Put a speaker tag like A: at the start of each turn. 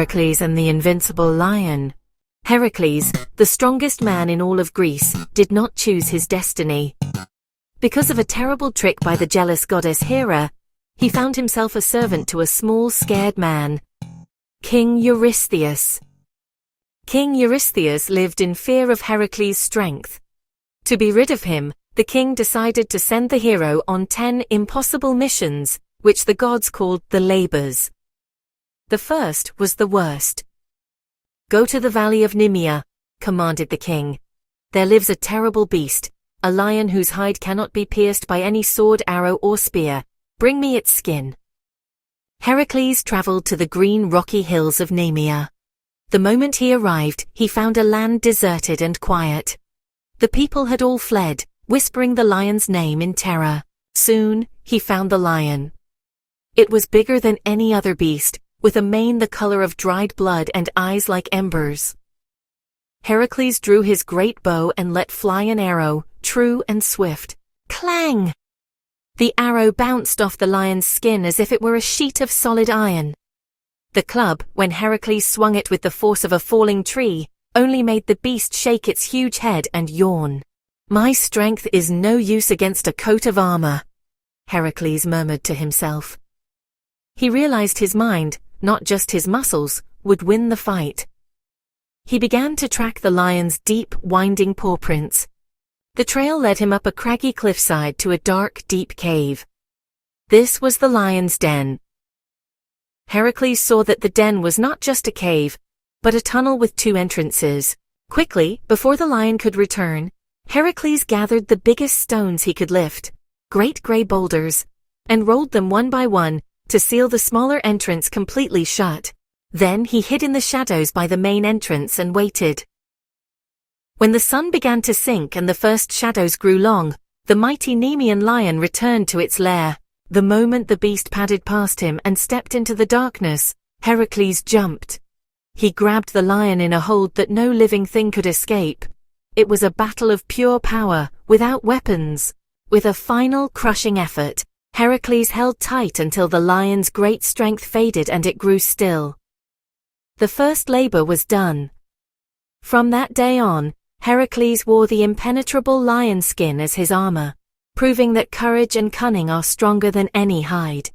A: Heracles and the Invincible Lion. Heracles, the strongest man in all of Greece, did not choose his destiny. Because of a terrible trick by the jealous goddess Hera, he found himself a servant to a small, scared man, King Eurystheus. King Eurystheus lived in fear of Heracles' strength. To be rid of him, the king decided to send the hero on 10 impossible missions, which the gods called the labors. The first was the worst. "Go to the valley of Nemea," commanded the king. "There lives a terrible beast, a lion whose hide cannot be pierced by any sword, arrow, or spear. Bring me its skin." Heracles traveled to the green rocky hills of Nemea. The moment he arrived, he found a land deserted and quiet. The people had all fled, whispering the lion's name in terror. Soon, he found the lion. It was bigger than any other beast, with a mane the color of dried blood and eyes like embers. Heracles drew his great bow and let fly an arrow, true and swift. Clang! The arrow bounced off the lion's skin as if it were a sheet of solid iron. The club, when Heracles swung it with the force of a falling tree, only made the beast shake its huge head and yawn. "My strength is no use against a coat of armor," Heracles murmured to himself. He realized his mind, not just his muscles, would win the fight. He began to track the lion's deep, winding paw prints. The trail led him up a craggy cliffside to a dark, deep cave. This was the lion's den. Heracles saw that the den was not just a cave, but a tunnel with 2 entrances. Quickly, before the lion could return, Heracles gathered the biggest stones he could lift, great gray boulders, and rolled them one by one, to seal the smaller entrance completely shut. Then he hid in the shadows by the main entrance and waited. When the sun began to sink and the first shadows grew long, the mighty Nemean Lion returned to its lair. The moment the beast padded past him and stepped into the darkness, Heracles jumped. He grabbed the lion in a hold that no living thing could escape. It was a battle of pure power, without weapons. With a final crushing effort, Heracles held tight until the lion's great strength faded and it grew still. The first labor was done. From that day on, Heracles wore the impenetrable lion skin as his armor, proving that courage and cunning are stronger than any hide.